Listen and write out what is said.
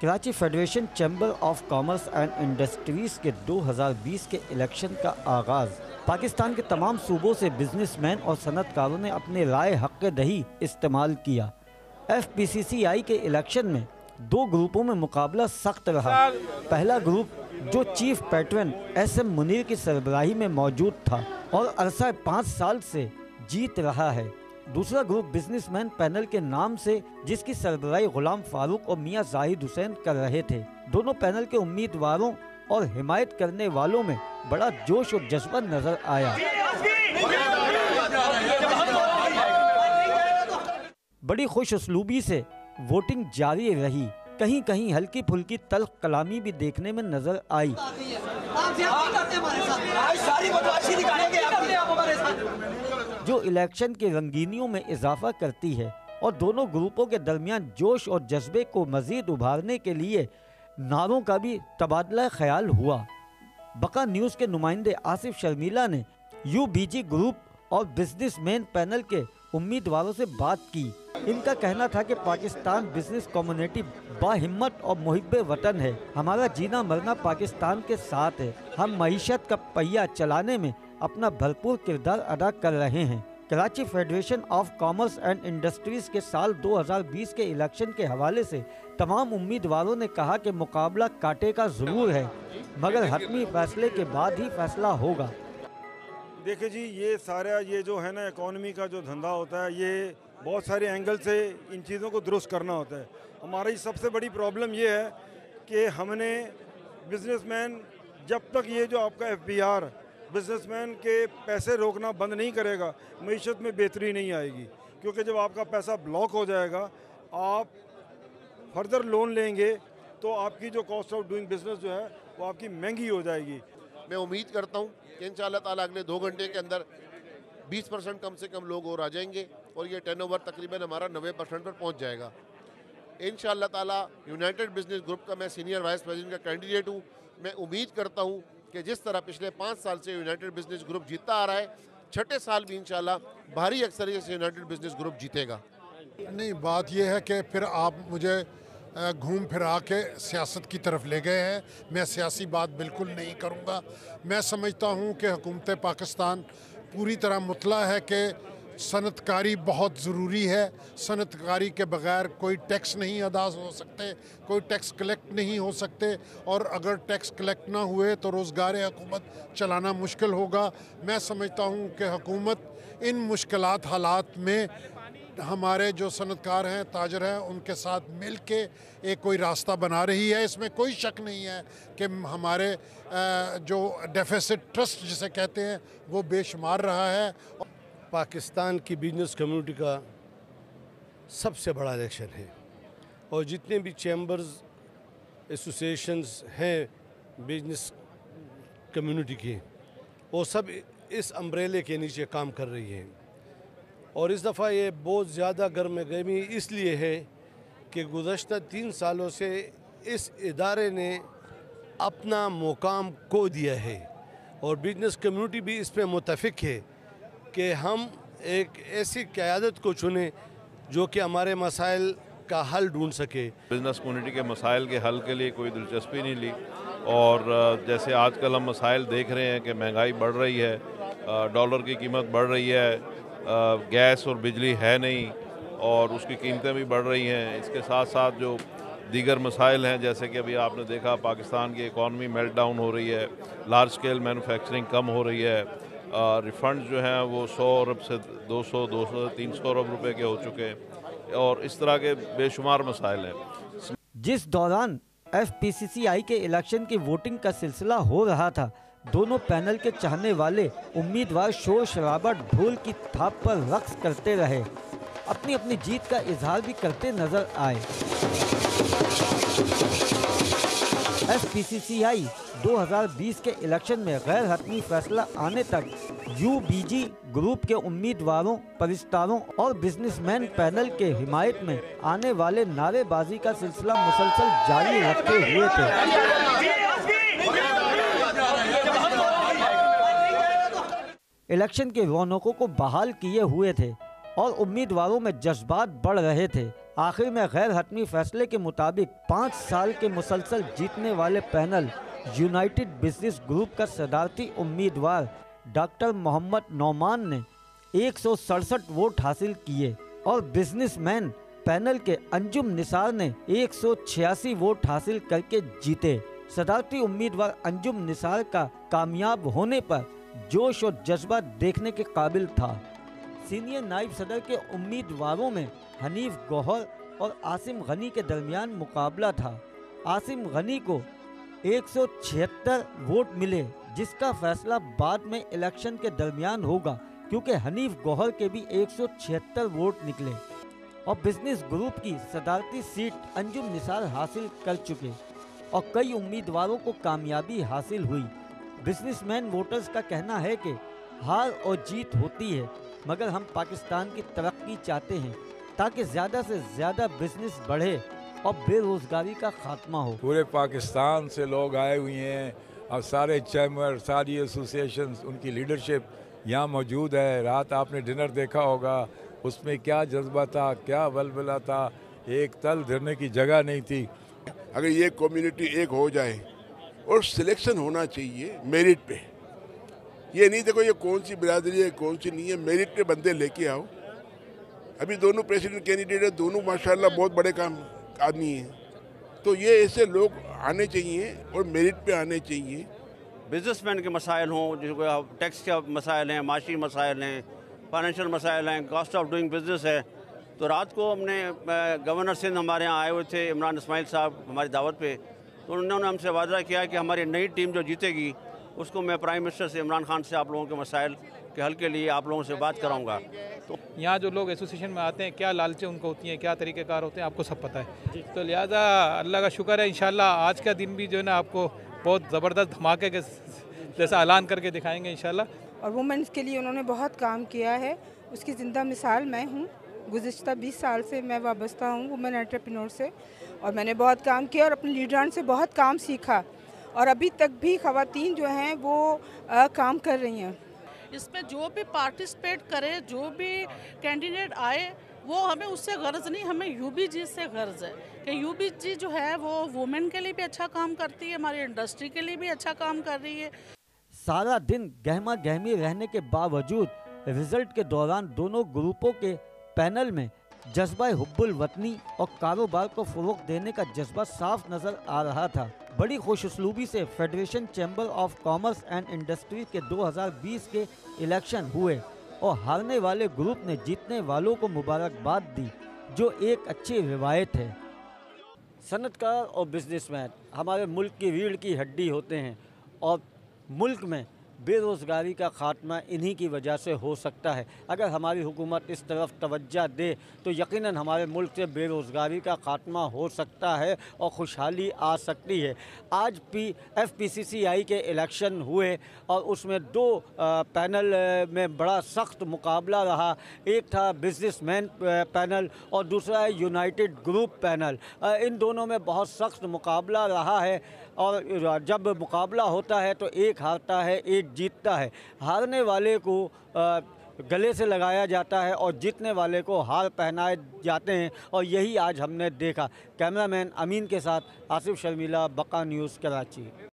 Karachi federation chamber of commerce and industries के 2020 के election का आगाज़। पाकिस्तान के तमाम सूबों से बिजनेसमैन और सनतकारों ने अपने राय हक़ दही इस्तेमाल किया। FPCCI के इलेक्शन में 2 ग्रुपों में मुकाबला सख्त रहा। पहला ग्रुप जो चीफ पैट्रन SM मुनीर की सरबराही में मौजूद था और अरसा 5 साल से जीत रहा है। दूसरा ग्रुप बिजनेसमैन पैनल के नाम से जिसकी सरबराही गुलाम फारूक और मियां जाहिद हुसैन कर रहे थे। दोनों पैनल के उम्मीदवारों और हिमायत करने वालों में बड़ा जोश और जज्बा नजर आया। बड़ी खुश उसलूबी से वोटिंग जारी रही। कहीं कहीं हल्की फुल्की तल्ख कलामी भी देखने में नजर आई। जो इलेक्शन की रंगीनियों में इजाफा करती है और दोनों ग्रुपों के दरमियान जोश और जज्बे को मजीद उभारने के लिए नारों का भी तबादला ख्याल हुआ। बका न्यूज़ के नुमाइंदे आसिफ शर्मीला ने UBG ग्रुप और बिजनेसमैन पैनल के उम्मीदवारों से बात की। इनका कहना था कि पाकिस्तान बिजनेस कम्युनिटी बाहिम्मत और मुहिब्बे वतन है। हमारा जीना मरना पाकिस्तान के साथ है। हम मईशत का पहिया चलाने में अपना भरपूर किरदार अदा कर रहे हैं। Karachi federation of commerce and industries के साल 2020 के इलेक्शन के हवाले से तमाम उम्मीदवारों ने कहा कि मुकाबला कांटे का ज़रूर है, मगर हतमी फैसले के बाद ही फैसला होगा। देखिए जी, ये सारा ये जो है ना इकॉनमी का जो धंधा होता है, ये बहुत सारे एंगल से इन चीज़ों को दुरुस्त करना होता है। हमारी सबसे बड़ी प्रॉब्लम ये है कि हमने बिजनेसमैन, जब तक ये जो आपका FBR बिजनेसमैन के पैसे रोकना बंद नहीं करेगा, मईशत में बेहतरी नहीं आएगी। क्योंकि जब आपका पैसा ब्लॉक हो जाएगा, आप फर्दर लोन लेंगे तो आपकी जो कॉस्ट ऑफ डूइंग बिजनेस जो है वो आपकी महंगी हो जाएगी। मैं उम्मीद करता हूँ कि इंशाअल्लाह ताला अगले 2 घंटे के अंदर 20% कम से कम लोग और आ जाएंगे और ये टर्नओवर तकरीबन हमारा 90% पर पहुँच जाएगा इंशाअल्लाह ताला। यूनाइटेड बिजनेस ग्रुप का मैं सीनियर वाइस प्रेसिडेंट का कैंडिडेट हूँ। मैं उम्मीद करता हूँ कि जिस तरह पिछले 5 साल से यूनाइटेड बिजनेस ग्रुप जीतता आ रहा है, छठे साल भी इंशाअल्लाह भारी अक्सरियत से यूनाइटेड बिजनेस ग्रुप जीतेगा। नहीं, बात यह है कि फिर आप मुझे घूम फिरा के सियासत की तरफ ले गए हैं। मैं सियासी बात बिल्कुल नहीं करूँगा। मैं समझता हूँ कि हुकूमत पाकिस्तान पूरी तरह मुतला है कि सनतकारी बहुत ज़रूरी है। सनतकारी के बग़ैर कोई टैक्स नहीं अदा हो सकते, कोई टैक्स कलेक्ट नहीं हो सकते, और अगर टैक्स कलेक्ट ना हुए तो रोज़गार हुकूमत चलाना मुश्किल होगा। मैं समझता हूँ कि हुकूमत इन मुश्किलात हालात में हमारे जो सनतकार हैं, ताजर हैं, उनके साथ मिल के एक कोई रास्ता बना रही है। इसमें कोई शक नहीं है कि हमारे जो डेफिसिट ट्रस्ट जिसे कहते हैं वो बेशुमार रहा है। पाकिस्तान की बिजनेस कम्युनिटी का सबसे बड़ा इलेक्शन है और जितने भी चैम्बर्स एसोसिएशंस हैं बिजनेस कम्युनिटी के, वो सब इस अम्ब्रेले के नीचे काम कर रही हैं। और इस दफ़ा ये बहुत ज़्यादा गर्मी इसलिए है कि गुज़श्ता 3 सालों से इस इदारे ने अपना मुकाम खो दिया है और बिजनेस कम्युनिटी भी इस पर मुत्तफ़िक है कि हम एक ऐसी क़यादत को चुनें जो कि हमारे मसाइल का हल ढूंढ सके। बिजनेस कम्युनिटी के मसाइल के हल के लिए कोई दिलचस्पी नहीं ली और जैसे आजकल हम मसाइल देख रहे हैं कि महंगाई बढ़ रही है, डॉलर की कीमत बढ़ रही है, गैस और बिजली है नहीं और उसकी कीमतें भी बढ़ रही हैं। इसके साथ साथ जो दीगर मसाइल हैं, जैसे कि अभी आपने देखा पाकिस्तान की इकॉनमी मेल्ट डाउन हो रही है, लार्ज स्केल मैन्युफैक्चरिंग कम हो रही है, रिफंड जो हैं वो 100 अरब से 200, 300 अरब रुपए के हो चुके हैं और इस तरह के बेशुमार मसाइल हैं। जिस दौरान FPCCI के इलेक्शन की वोटिंग का सिलसिला हो रहा था, दोनों पैनल के चाहने वाले उम्मीदवार शोर शराबा ढोल की थाप पर रक्स करते रहे, अपनी अपनी जीत का इजहार भी करते नजर आए। FPCCI 2020 के इलेक्शन में गैर हतमी फैसला आने तक UBG ग्रुप के उम्मीदवारों, परिस्तारों और बिजनेसमैन पैनल के हिमायत में आने वाले नारेबाजी का सिलसिला मुसलसल जारी रखे हुए थे। इलेक्शन के रौनकों को बहाल किए हुए थे और उम्मीदवारों में जज्बात बढ़ रहे थे। आखिर में गैर हतमी फैसले के मुताबिक 5 साल के मुसलसल जीतने वाले पैनल यूनाइटेड बिजनेस ग्रुप का सदारती उम्मीदवार डॉक्टर मोहम्मद नौमान ने 167 वोट हासिल किए और बिजनेसमैन पैनल के अंजुम निसार ने 186 वोट हासिल करके जीते। सदारती उम्मीदवार अंजुम निसार का कामयाब होने पर जोश और जज्बा देखने के काबिल था। सीनियर नायब सदर के उम्मीदवारों में हनीफ गौहर और आसिम गनी के दरमियान मुकाबला था। आसिम गनी को 176 वोट मिले, जिसका फैसला बाद में इलेक्शन के दरमियान होगा, क्योंकि हनीफ गौहर के भी 176 वोट निकले और बिजनेस ग्रुप की सदारती सीट अंजुम निसार हासिल कर चुके और कई उम्मीदवारों को कामयाबी हासिल हुई। बिजनेसमैन वोटर्स का कहना है कि हार और जीत होती है, मगर हम पाकिस्तान की तरक्की चाहते हैं ताकि ज़्यादा से ज़्यादा बिजनेस बढ़े और बेरोज़गारी का खात्मा हो। पूरे पाकिस्तान से लोग आए हुए हैं और सारे चैम्बर, सारी एसोसिएशन, उनकी लीडरशिप यहाँ मौजूद है। रात आपने डिनर देखा होगा, उसमें क्या जज्बा था, क्या बलबला था, एक तल धरने की जगह नहीं थी। अगर ये कम्युनिटी एक हो जाए और सिलेक्शन होना चाहिए मेरिट पे, ये नहीं देखो ये कौन सी बिरादरी है कौन सी नहीं है, मेरिट पे बंदे लेके आओ। अभी दोनों प्रेसिडेंट कैंडिडेट है, दोनों माशाल्लाह बहुत बड़े काम आदमी हैं, तो ये ऐसे लोग आने चाहिए और मेरिट पे आने चाहिए। बिजनेसमैन के मसाइल हों, जो टैक्स के मसाइल हैं, माशी मसाइल हैं, फाइनेंशियल मसाइल हैं, कॉस्ट ऑफ डूइंग बिजनेस है। तो रात को हमने गवर्नर सिंध हमारे यहाँ आए हुए थे, इमरान इस्माइल साहब हमारी दावत पे, तो उन्होंने हमसे वादा किया कि हमारी नई टीम जो जीतेगी उसको मैं प्राइम मिनिस्टर से इमरान खान से आप लोगों के मसाइल के हल के लिए आप लोगों से बात कराऊंगा। तो यहाँ जो लोग एसोसिएशन में आते हैं, क्या लालचें उनको होती हैं, क्या तरीक़ेकार होते हैं, आपको सब पता है। तो लिहाजा अल्लाह का शुक्र है, इंशाल्लाह आज का दिन भी जो है ना आपको बहुत ज़बरदस्त धमाके के जैसा ऐलान करके दिखाएंगे इंशाल्लाह। और वुमेन्स के लिए उन्होंने बहुत काम किया है, उसकी ज़िंदा मिसाल मैं हूँ। गुज़िश्ता 20 साल से मैं वाबस्ता हूँ वुमेन एंटरप्रेन्योर से, और मैंने बहुत काम किया और अपने लीडरान से बहुत काम सीखा, और अभी तक भी ख़वातीन जो हैं वो काम कर रही हैं। इसमें जो भी पार्टिसिपेट करे, जो भी कैंडिडेट आए, वो हमें उससे गर्ज नहीं, हमें यूबीजी से गर्ज है कि यूबीजी जो है वो वुमेन के लिए भी अच्छा काम करती है, हमारी इंडस्ट्री के लिए भी अच्छा काम कर रही है। सारा दिन गहमा गहमी रहने के बावजूद रिजल्ट के दौरान दोनों ग्रुपों के पैनल में जज्बा हुब्बुल वतनी और कारोबार को फ़रोग़ देने का जज्बा साफ नज़र आ रहा था। बड़ी खुशउस्लूबी से federation chamber of commerce and industry के 2020 के इलेक्शन हुए और हारने वाले ग्रुप ने जीतने वालों को मुबारकबाद दी, जो एक अच्छी रिवायत है। सनतकार और बिजनेसमैन हमारे मुल्क की रीढ़ की हड्डी होते हैं और मुल्क में बेरोज़गारी का ख़ात्मा इन्हीं की वजह से हो सकता है। अगर हमारी हुकूमत इस तरफ तवज्जो दे तो यकीनन हमारे मुल्क से बेरोज़गारी का ख़ात्मा हो सकता है और खुशहाली आ सकती है। आज FPCCI के इलेक्शन हुए और उसमें 2 पैनल में बड़ा सख्त मुकाबला रहा। एक था बिजनेसमैन पैनल और दूसरा है यूनाइटेड ग्रुप पैनल। इन दोनों में बहुत सख्त मुकाबला रहा है और जब मुकाबला होता है तो एक हारता है, एक जीतता है। हारने वाले को गले से लगाया जाता है और जीतने वाले को हार पहनाए जाते हैं, और यही आज हमने देखा। कैमरामैन अमीन के साथ आसिफ शर्मिला, बका न्यूज़, कराची।